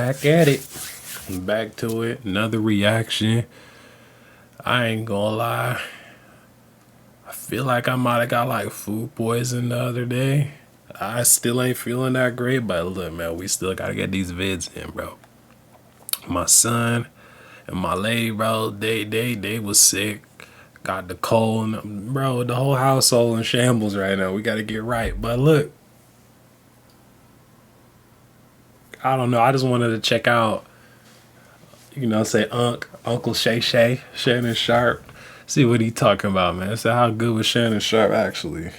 Back at it. Back to it. Another reaction. I ain't gonna lie. I feel like I might have got like food poison the other day. I still ain't feeling that great, but look, man, we still gotta get these vids in, bro. My son and my lady, bro, they was sick. Got the cold, bro. The whole household in shambles right now. We gotta get right. But look, I don't know. I just wanted to check out, say Uncle Shay, Shannon Sharpe. See what he talking about, man. So how good was Shannon Sharpe actually?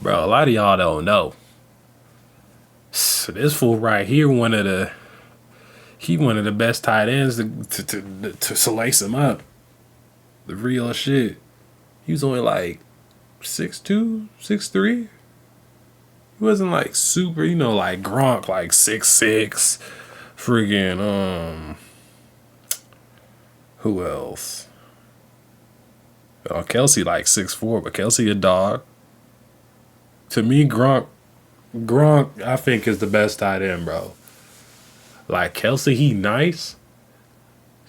Bro, a lot of y'all don't know. So this fool right here, one of the best tight ends to lace him up. The real shit. He was only like 6'2", 6'3". He wasn't like super, like Gronk, like 6'6". Friggin', who else? Kelsey like 6'4", but Kelsey a dog. To me, Gronk, I think is the best tight end, bro. Like Kelsey, he nice.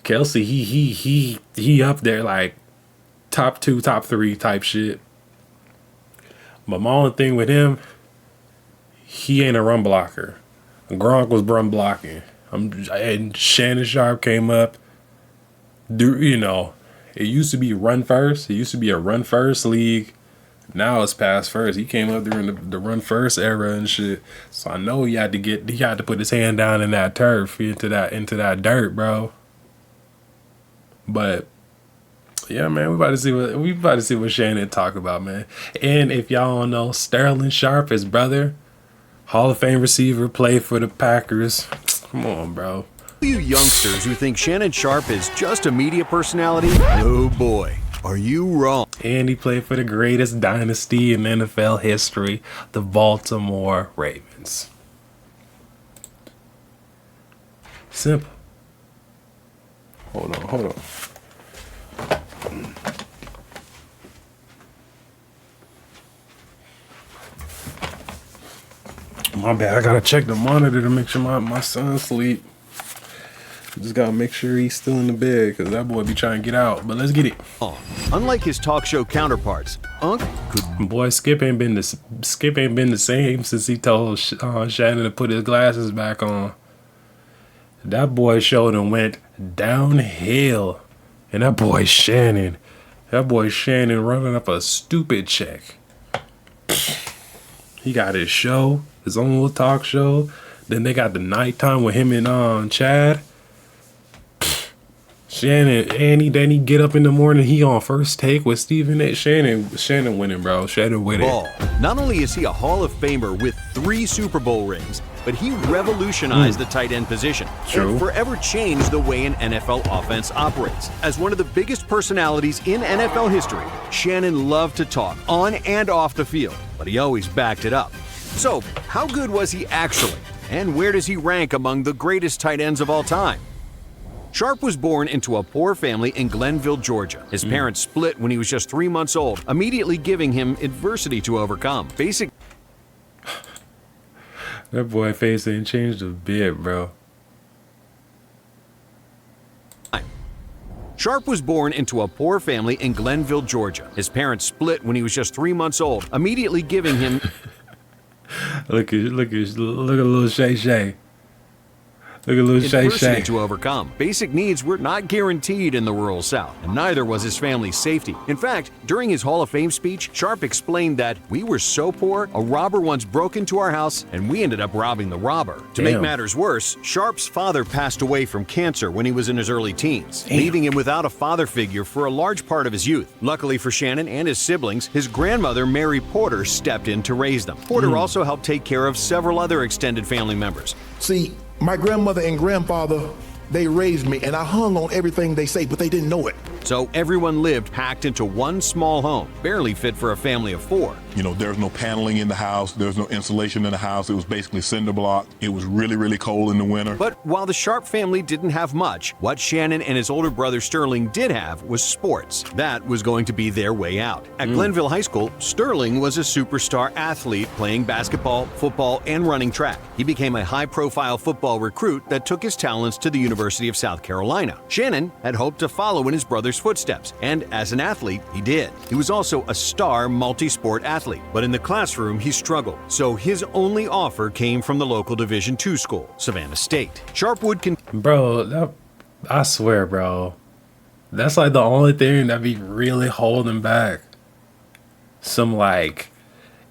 Kelsey, he up there like top 2, top 3 type shit. But my only thing with him, he ain't a run blocker. Gronk was run blocking. And Shannon Sharpe came up. It used to be run first. It used to be a run first league. Now it's pass first. He came up during the run first era and shit. So I know he had to put his hand down in that turf, into that dirt, bro. But yeah, man, we about to see what Shannon talk about, man. And if y'all don't know, Sterling Sharpe, his brother, Hall of Fame receiver, played for the Packers. Come on, bro. You youngsters who think Shannon Sharpe is just a media personality, oh boy, are you wrong. And he played for the greatest dynasty in NFL history, the Baltimore Ravens. Simple. Hold on. My bad, I gotta check the monitor to make sure my son's asleep. Just gotta make sure he's still in the bed, because that boy be trying to get out. But let's get it. Unlike his talk show counterparts, Boy, Skip ain't been the same since he told Shannon to put his glasses back on. That boy showed him went downhill. And that boy Shannon running up a stupid check. He got his show, his own little talk show. Then they got the nighttime with him and Chad. Shannon, then he get up in the morning, he on First Take with Stephen A. Shannon winning, bro. Shannon winning. Not only is he a Hall of Famer with 3 Super Bowl rings, but he revolutionized the tight end position. True. And forever changed the way an NFL offense operates. As one of the biggest personalities in NFL history, Shannon loved to talk on and off the field, but he always backed it up. So, how good was he actually? And where does he rank among the greatest tight ends of all time? Sharpe was born into a poor family in Glenville, Georgia. His parents split when he was just 3 months old, immediately giving him adversity to overcome. That boy face ain't changed a bit, bro. Sharpe was born into a poor family in Glenville, Georgia. His parents split when he was just 3 months old, immediately giving him Look at little Shay. Look at little adversity to overcome. Basic needs were not guaranteed in the rural South, and neither was his family's safety. In fact, during his Hall of Fame speech, Sharpe explained that we were so poor, a robber once broke into our house, and we ended up robbing the robber. To make matters worse, Sharpe's father passed away from cancer when he was in his early teens, leaving him without a father figure for a large part of his youth. Luckily for Shannon and his siblings, his grandmother, Mary Porter, stepped in to raise them. Porter also helped take care of several other extended family members. See, my grandmother and grandfather, they raised me, and I hung on everything they say, but they didn't know it. So so everyone lived packed into one small home, barely fit for a family of 4. You know, there's no paneling in the house. There's no insulation in the house. It was basically cinder block. It was really, really cold in the winter. But while the Sharpe family didn't have much, what Shannon and his older brother Sterling did have was sports. That was going to be their way out. At Glenville High School, Sterling was a superstar athlete playing basketball, football, and running track. He became a high-profile football recruit that took his talents to the University of South Carolina. Shannon had hoped to follow in his brother's footsteps, and as an athlete, he did. He was also a star multi-sport athlete, but in the classroom, he struggled. So his only offer came from the local Division II school, Savannah State. Sharpe would Bro, I swear, bro, that's like the only thing that be really holding back some like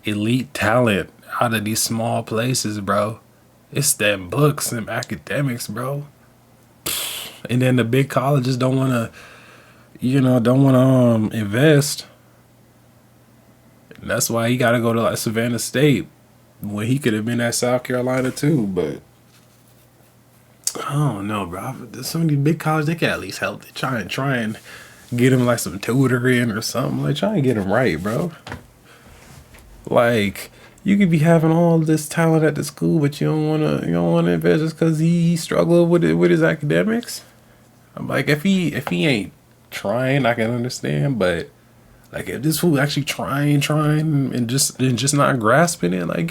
elite talent out of these small places, bro. It's them books and academics, bro. And then the big colleges don't want to, invest. And that's why he got to go to like Savannah State when he could have been at South Carolina too. But I don't know, bro. Some of these big colleges, they can at least help. They try and get him like some tutoring or something. Like try and get him right, bro. Like you could be having all this talent at the school, but you don't wanna invest just because he struggled with his academics. I'm like, if he ain't trying, I can understand, but like if this fool actually trying and just not grasping it, like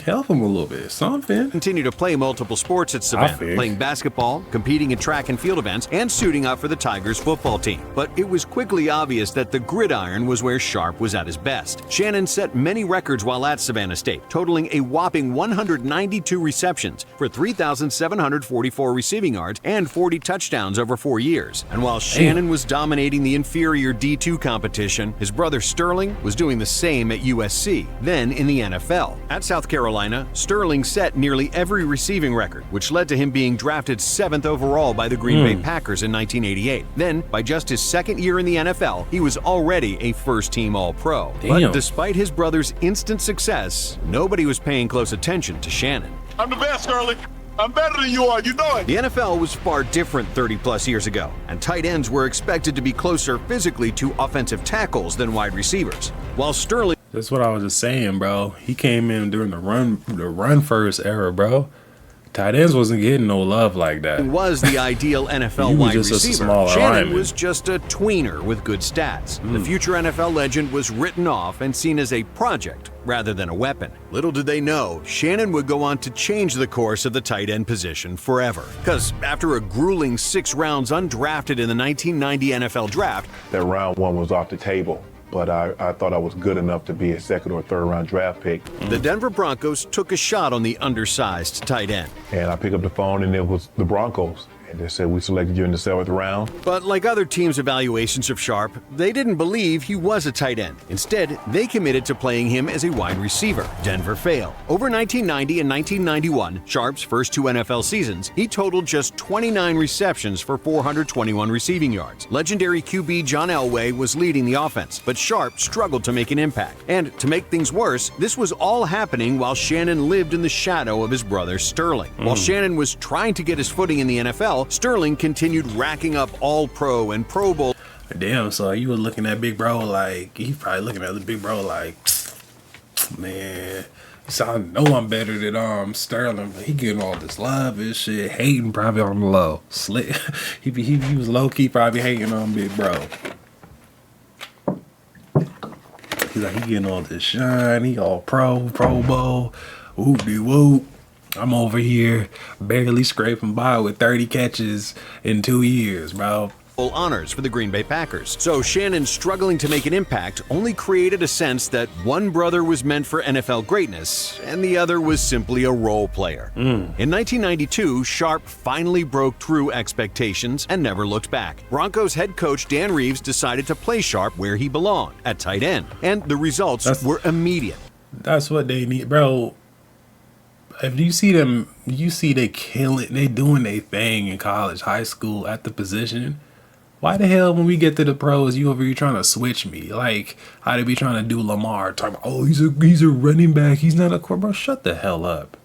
help him a little bit, something. continue to play multiple sports at Savannah, playing basketball, competing in track and field events, and suiting up for the Tigers football team. But it was quickly obvious that the gridiron was where Sharpe was at his best. Shannon set many records while at Savannah State, totaling a whopping 192 receptions for 3,744 receiving yards and 40 touchdowns over 4 years. And while Shannon was dominating the inferior D2 competition, his brother Sterling was doing the same at USC, then in the NFL. At South Carolina, Sterling set nearly every receiving record, which led to him being drafted 7th overall by the Green Bay Packers in 1988. Then, by just his second year in the NFL, he was already a first-team All-Pro. But despite his brother's instant success, nobody was paying close attention to Shannon. I'm the best, Sterling. I'm better than you are, you know it. The NFL was far different 30-plus years ago, and tight ends were expected to be closer physically to offensive tackles than wide receivers. While Sterling... That's what I was just saying, bro. He came in during the run first era, bro. Tight ends wasn't getting no love like that. was the ideal NFL wide receiver. Shannon was just a tweener with good stats. The future NFL legend was written off and seen as a project rather than a weapon. Little did they know, Shannon would go on to change the course of the tight end position forever. Because after a grueling 6 rounds undrafted in the 1990 NFL draft, that round 1 was off the table. But I thought I was good enough to be a 2nd or 3rd round draft pick. The Denver Broncos took a shot on the undersized tight end. And I picked up the phone and it was the Broncos. And they said, we selected you in the 7th round. But like other teams' evaluations of Sharpe, they didn't believe he was a tight end. Instead, they committed to playing him as a wide receiver. Denver failed. Over 1990 and 1991, Sharpe's first 2 NFL seasons, he totaled just 29 receptions for 421 receiving yards. Legendary QB John Elway was leading the offense, but Sharpe struggled to make an impact. And to make things worse, this was all happening while Shannon lived in the shadow of his brother Sterling. While Shannon was trying to get his footing in the NFL, Sterling continued racking up All-Pro and Pro Bowl. Damn, so you were looking at big bro like, he probably looking at the big bro like, man, so I know I'm better than Sterling, but he getting all this love and shit, hating probably on the low. Slick, he was low key probably hating on big bro. He's like, he getting all this shine, he all Pro Bowl, whoop-de-whoop. I'm over here barely scraping by with 30 catches in 2 years, bro. Honors for the Green Bay Packers. So Shannon struggling to make an impact only created a sense that one brother was meant for NFL greatness and the other was simply a role player. In 1992, Sharpe finally broke through expectations and never looked back. Broncos head coach Dan Reeves decided to play Sharpe where he belonged, at tight end, and the results were immediate. That's what they need, bro. If you see them, you see they killing, they doing their thing in college, high school at the position. Why the hell when we get to the pros, you over here trying to switch me? Like how they be trying to do Lamar, talking about, oh, he's a running back, he's not a quarterback. Bro, shut the hell up.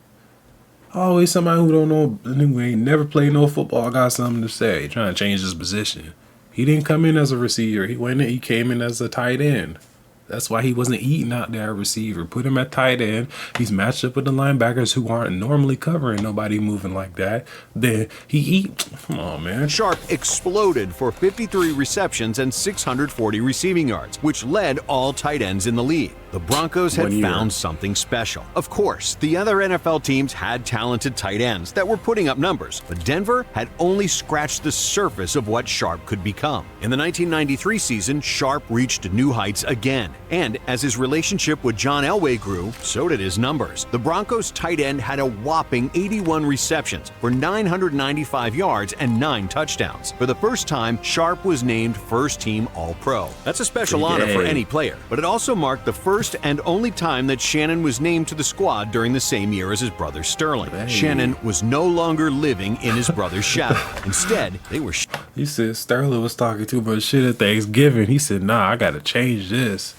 Always somebody who don't know, who ain't never played no football, got something to say, trying to change his position. He didn't come in as a receiver. He came in as a tight end. That's why he wasn't eating out there at receiver. Put him at tight end. He's matched up with the linebackers who aren't normally covering nobody moving like that. Then he eat. Come on, man. Sharpe exploded for 53 receptions and 640 receiving yards, which led all tight ends in the league. The Broncos had found something special. Of course, the other NFL teams had talented tight ends that were putting up numbers, but Denver had only scratched the surface of what Sharpe could become. In the 1993 season, Sharpe reached new heights again, and as his relationship with John Elway grew, so did his numbers. The Broncos tight end had a whopping 81 receptions for 995 yards and 9 touchdowns. For the first time, Sharpe was named first-team All-Pro. That's a special honor for any player, but it also marked the first and only time that Shannon was named to the squad during the same year as his brother Sterling. Shannon was no longer living in his brother's shadow. Instead, they were... He said Sterling was talking too much shit at Thanksgiving. He said, nah, I got to change this.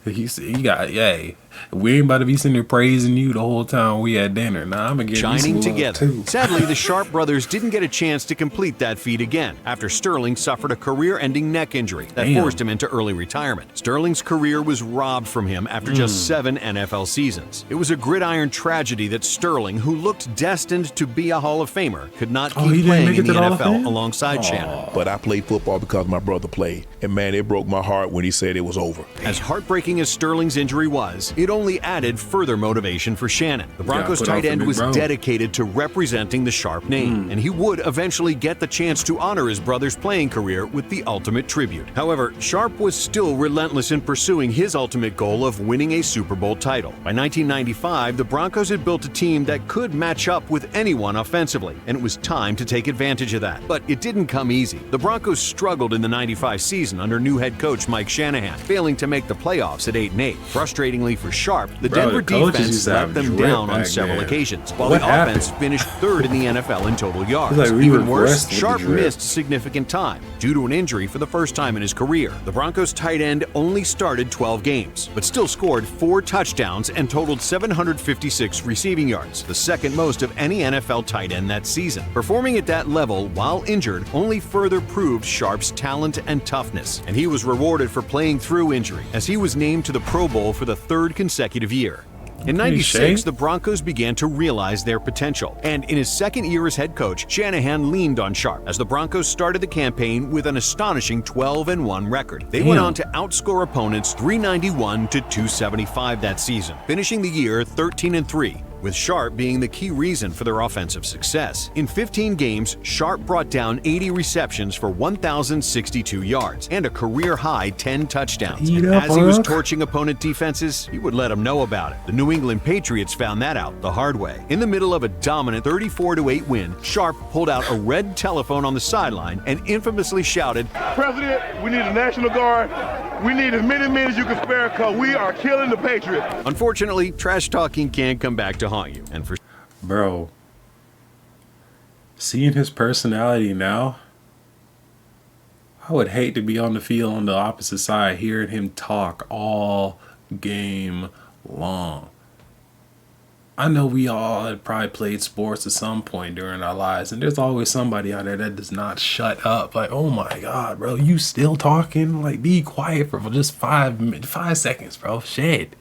He said, we ain't about to be sitting there praising you the whole time we had dinner. Nah, I'm going to get shining together. Too. Sadly, the Sharpe brothers didn't get a chance to complete that feat again after Sterling suffered a career-ending neck injury that forced him into early retirement. Sterling's career was robbed from him after just 7 NFL seasons. It was a gridiron tragedy that Sterling, who looked destined to be a Hall of Famer, could not keep playing in the NFL alongside Shannon. But I played football because my brother played. And man, it broke my heart when he said it was over. As heartbreaking as Sterling's injury was, it only added further motivation for Shannon. The Broncos tight end was dedicated to representing the Sharpe name, and he would eventually get the chance to honor his brother's playing career with the ultimate tribute. However, Sharpe was still relentless in pursuing his ultimate goal of winning a Super Bowl title. By 1995, the Broncos had built a team that could match up with anyone offensively, and it was time to take advantage of that. But it didn't come easy. The Broncos struggled in the 95 season under new head coach Mike Shanahan, failing to make the playoffs at 8-8. Frustratingly for Sharpe, the Denver defense let them down on several occasions, while the offense finished third in the NFL in total yards. Even worse, Sharpe missed significant time due to an injury for the first time in his career. The Broncos tight end only started 12 games, but still scored 4 touchdowns and totaled 756 receiving yards, the second most of any NFL tight end that season. Performing at that level while injured only further proved Sharpe's talent and toughness, and he was rewarded for playing through injury, as he was named to the Pro Bowl for the 3rd consecutive year. In 96, the Broncos began to realize their potential, and in his second year as head coach, Shanahan leaned on Sharpe as the Broncos started the campaign with an astonishing 12-1 record. They went on to outscore opponents 391 to 275 that season, finishing the year 13-3. With Sharpe being the key reason for their offensive success. In 15 games, Sharpe brought down 80 receptions for 1,062 yards and a career-high 10 touchdowns. And as he was torching opponent defenses, he would let them know about it. The New England Patriots found that out the hard way. In the middle of a dominant 34-8 win, Sharpe pulled out a red telephone on the sideline and infamously shouted, "President, we need a National Guard. We need as many men as you can spare because we are killing the Patriots." Unfortunately, trash talking can come back to haunt you. And for bro, seeing his personality now, I would hate to be on the field on the opposite side, hearing him talk all game long. I know we all had probably played sports at some point during our lives, and there's always somebody out there that does not shut up. Like, oh my God, bro, you still talking? Like, be quiet for just 5 seconds, bro. Shit.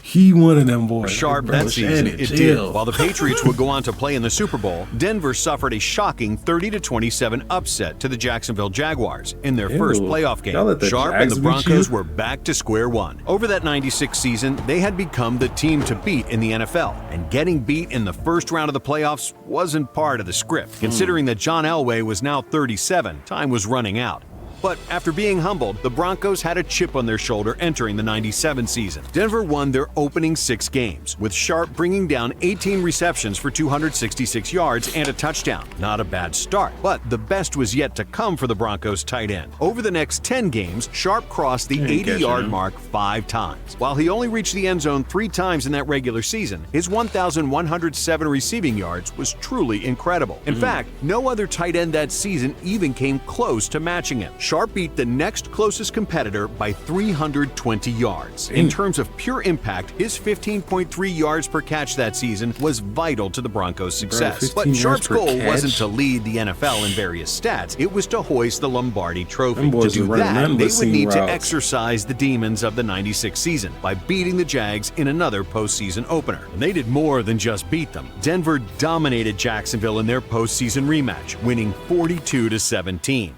He one of them boys. Sharpe that season, it did. While the Patriots would go on to play in the Super Bowl, Denver suffered a shocking 30-27 upset to the Jacksonville Jaguars in their first playoff game. Sharpe and the Broncos were back to square one. Over that 96 season, they had become the team to beat in the NFL, and getting beat in the first round of the playoffs wasn't part of the script. Considering that John Elway was now 37, time was running out. But after being humbled, the Broncos had a chip on their shoulder entering the 97 season. Denver won their opening 6 games, with Sharpe bringing down 18 receptions for 266 yards and a touchdown. Not a bad start, but the best was yet to come for the Broncos tight end. Over the next 10 games, Sharpe crossed the 80-yard mark 5 times. While he only reached the end zone 3 times in that regular season, his 1,107 receiving yards was truly incredible. In fact, no other tight end that season even came close to matching him. Sharpe Sharpe beat the next closest competitor by 320 yards. In terms of pure impact, his 15.3 yards per catch that season was vital to the Broncos' success. Bro, but Sharpe's goal catch wasn't to lead the NFL in various stats. It was to hoist the Lombardi Trophy. To do that, they would need to exercise the demons of the 96 season by beating the Jags in another postseason opener. And they did more than just beat them. Denver dominated Jacksonville in their postseason rematch, winning 42-17.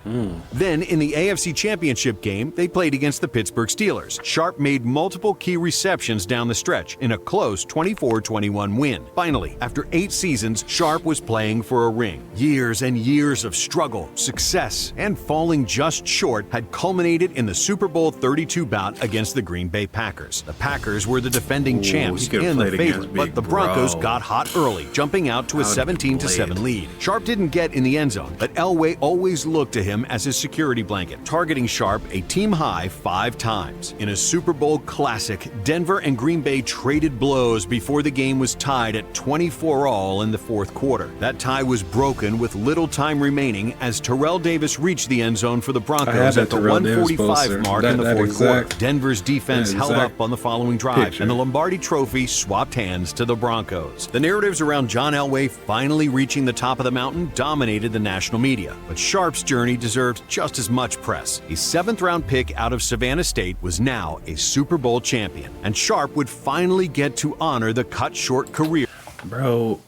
Then in the AFC Championship game, they played against the Pittsburgh Steelers. Sharpe made multiple key receptions down the stretch in a close 24-21 win. Finally, after 8 seasons, Sharpe was playing for a ring. Years and years of struggle, success, and falling just short had culminated in the Super Bowl 32 bout against the Green Bay Packers. The Packers were the defending champs and the favorite, but the Broncos got hot early, jumping out to a 17-7 lead. Sharpe didn't get in the end zone, but Elway always looked to him as his security blanket, targeting Sharpe a team-high 5 times. In a Super Bowl classic, Denver and Green Bay traded blows before the game was tied at 24-all in the fourth quarter. That tie was broken with little time remaining as Terrell Davis reached the end zone for the Broncos at the 1:45 mark in the fourth quarter. Denver's defense held up on the following drive, and the Lombardi Trophy swapped hands to the Broncos. The narratives around John Elway finally reaching the top of the mountain dominated the national media, but Sharpe's journey deserved just as much press. A 7th-round pick out of Savannah State was now a Super Bowl champion, and Sharpe would finally get to honor the cut-short career. Bro,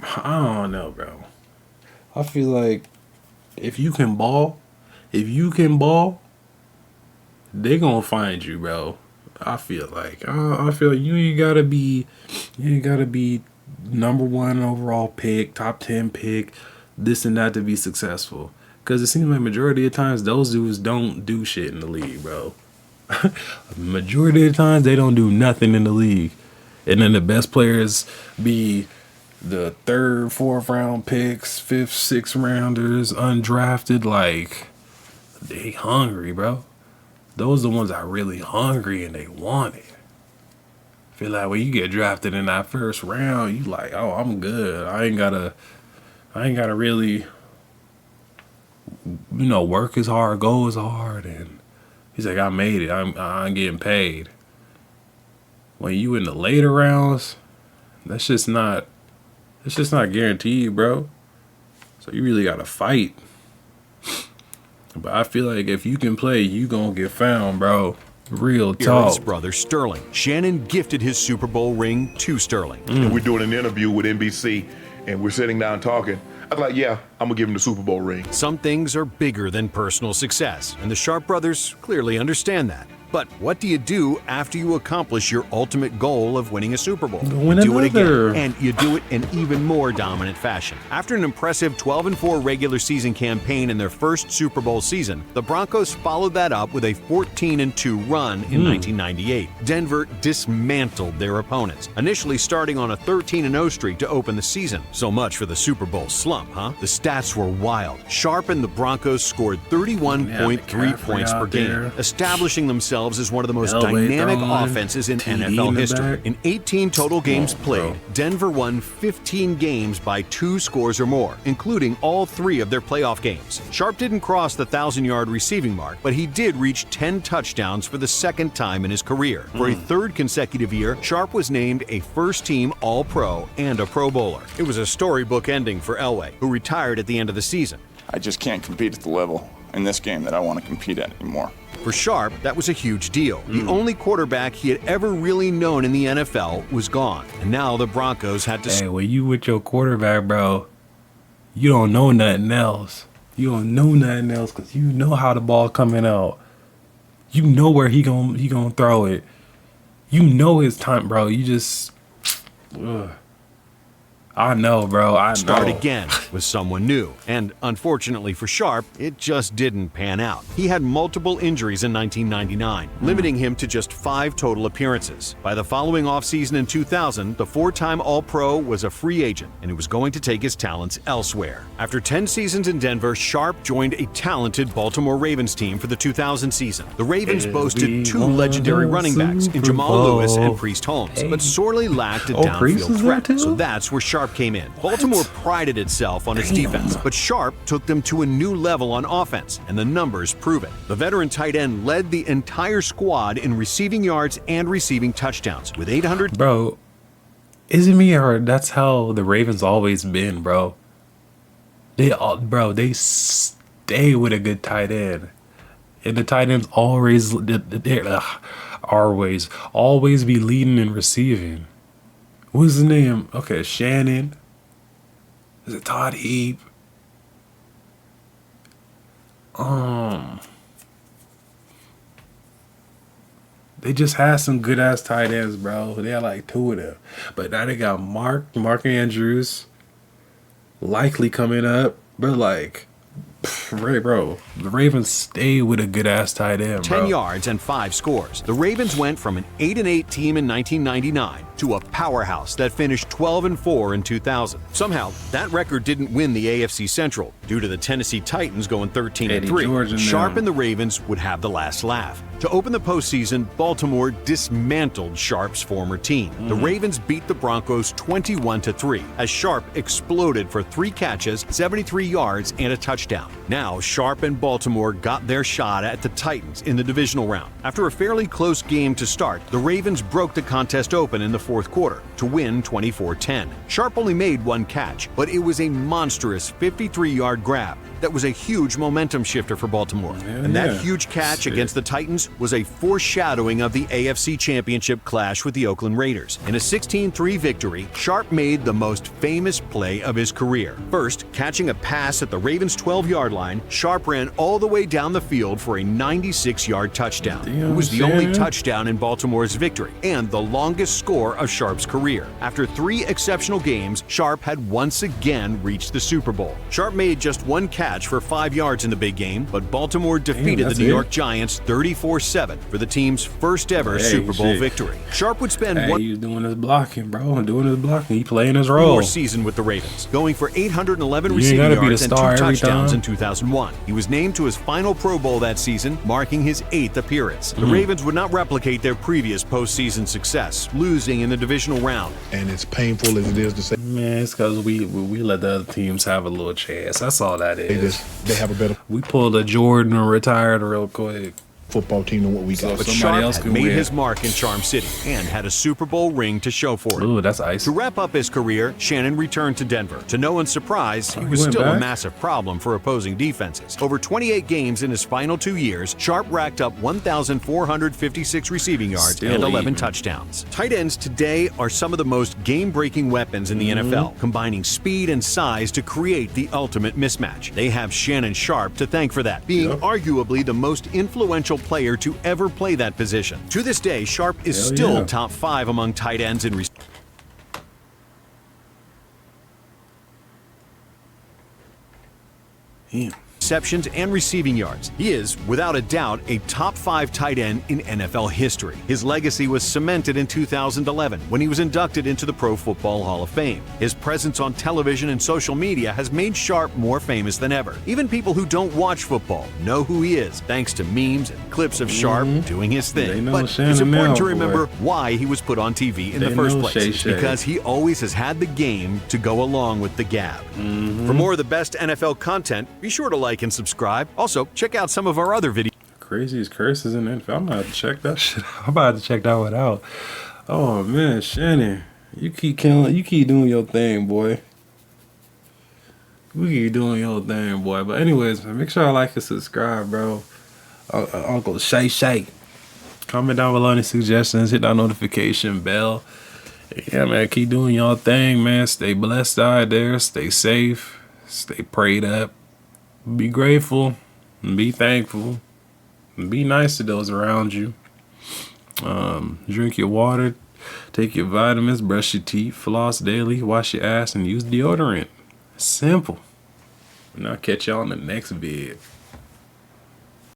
I don't know, bro. I feel like if you can ball, they gonna find you, bro. I feel like you ain't gotta be number 1 overall pick, top 10 pick, this and that to be successful. Cause it seems like majority of times those dudes don't do shit in the league, bro. Majority of the times they don't do nothing in the league, and then the best players be the 3rd, 4th round picks, 5th, 6th rounders, undrafted. Like, they hungry, bro. Those are the ones that are really hungry and they want it. I feel like when you get drafted in that 1st round, you like, oh, I'm good. I ain't gotta really, work as hard, go as hard. And he's like, I made it. I'm getting paid. When you in the later rounds, that's just not guaranteed, bro. So you really gotta fight. But I feel like if you can play, you gonna get found, bro. Real talk. His brother Sterling. Shannon gifted his Super Bowl ring to Sterling. And we're doing an interview with NBC, and we're sitting down talking. I was like, yeah, I'm gonna give him the Super Bowl ring. Some things are bigger than personal success, and the Sharpe brothers clearly understand that. But what do you do after you accomplish your ultimate goal of winning a Super Bowl? You do it again, and you do it in even more dominant fashion. After an impressive 12-4 regular season campaign in their first Super Bowl season, the Broncos followed that up with a 14-2 run in 1998. Denver dismantled their opponents, initially starting on a 13-0 streak to open the season. So much for the Super Bowl slump, huh? The stats were wild. Sharpe and the Broncos scored 31.3 points per game, establishing themselves as one of the most dynamic offenses in NFL history. In 18 total games played, Denver won 15 games by 2 scores or more, including all 3 of their playoff games. Sharpe didn't cross the 1,000-yard receiving mark, but he did reach 10 touchdowns for the 2nd time in his career. For a 3rd consecutive year, Sharpe was named a first-team All-Pro and a Pro Bowler. It was a storybook ending for Elway, who retired at the end of the season. I just can't compete at the level in this game that I want to compete at anymore. For Sharpe, that was a huge deal. The only quarterback he had ever really known in the NFL was gone, and now the Broncos had to... Hey, when you with your quarterback, bro, you don't know nothing else. You don't know nothing else because you know how the ball coming out. You know where he gonna throw it. You know his time, bro. You just... I know, bro. I know. Start again with someone new. And unfortunately for Sharpe, it just didn't pan out. He had multiple injuries in 1999, limiting him to just 5 total appearances. By the following offseason in 2000, the 4-time All-Pro was a free agent, and he was going to take his talents elsewhere. After 10 seasons in Denver, Sharpe joined a talented Baltimore Ravens team for the 2000 season. The Ravens boasted 2 legendary running backs in Jamal Lewis and Priest Holmes, but sorely lacked a downfield threat. So that's where Sharpe came in. Baltimore prided itself himself on its defense, but Sharpe took them to a new level on offense, and the numbers prove it. The veteran tight end led the entire squad in receiving yards and receiving touchdowns with 800. Bro, is it me or that's how the Ravens always been, bro? They stay with a good tight end. And the tight ends always be leading and receiving. What's his name? Okay, Shannon. Is it Todd Heap? They just had some good ass tight ends, bro. They had like 2 of them. But now they got Mark Andrews likely coming up. But like, bro, the Ravens stay with a good ass tight end, 10 yards and 5 scores. The Ravens went from an 8-8 team in 1999 to a powerhouse that finished 12-4 in 2000. Somehow, that record didn't win the AFC Central due to the Tennessee Titans going 13-3. Sharpe and the Ravens would have the last laugh. To open the postseason, Baltimore dismantled Sharpe's former team. The Ravens beat the Broncos 21-3 as Sharpe exploded for 3 catches, 73 yards, and a touchdown. Now, Sharpe and Baltimore got their shot at the Titans in the divisional round. After a fairly close game to start, the Ravens broke the contest open in the fourth quarter to win 24-10. Sharpe only made 1 catch, but it was a monstrous 53-yard grab that was a huge momentum shifter for Baltimore. And that huge catch against the Titans was a foreshadowing of the AFC Championship clash with the Oakland Raiders. In a 16-3 victory, Sharpe made the most famous play of his career. First, catching a pass at the Ravens' 12-yard line, Sharpe ran all the way down the field for a 96-yard touchdown. It was the only touchdown in Baltimore's victory and the longest score of Sharpe's career. After 3 exceptional games, Sharpe had once again reached the Super Bowl. Sharpe made just 1 catch for 5 yards in the big game, but Baltimore defeated the New York Giants 34-7 for the team's first ever Super Bowl victory. Sharpe would spend one he's doing his blocking, bro. Doing his blocking. He playing his role. More season with the Ravens, going for 811 receiving yards and 2 touchdowns in 2001. He was named to his final Pro Bowl that season, marking his 8th appearance. The Ravens would not replicate their previous postseason success, losing in the divisional round. And it's painful as it is to say, Man, it's because we let the other teams have a little chance. That's all that is. they have a better We pulled a Jordan and retired real quick. football team than what we got. But Sharpe had made his mark in Charm City and had a Super Bowl ring to show for it. Ooh, that's ice. To wrap up his career, Shannon returned to Denver. To no one's surprise, he was still a massive problem for opposing defenses. Over 28 games in his final 2 years, Sharpe racked up 1,456 receiving yards and 11 touchdowns. Tight ends today are some of the most game-breaking weapons in the NFL, combining speed and size to create the ultimate mismatch. They have Shannon Sharpe to thank for that, being arguably the most influential player to ever play that position. To this day, Sharpe is still top 5 among tight ends in receptions and receiving yards. He is, without a doubt, a top 5 tight end in NFL history. His legacy was cemented in 2011 when he was inducted into the Pro Football Hall of Fame. His presence on television and social media has made Sharpe more famous than ever. Even people who don't watch football know who he is, thanks to memes and clips of Sharpe doing his thing. But it's important to remember why he was put on TV in the first place. It's because he always has had the game to go along with the gab. For more of the best NFL content, be sure to like and subscribe. Also, check out some of our other videos. Craziest curses in the NFL. I'm about to check that shit. I'm about to check that one out. Oh man, Shannon, you keep killing. You keep doing your thing, boy. We keep doing your thing, boy. But anyways, man, make sure I like and subscribe, bro. Uncle Shay. Comment down below any suggestions. Hit that notification bell. Yeah, man, keep doing your thing, man. Stay blessed out there. Stay safe. Stay prayed up. Be grateful, and be thankful, and be nice to those around you. Drink your water, take your vitamins, brush your teeth, floss daily, wash your ass, and use deodorant. Simple. And I'll catch y'all on the next vid.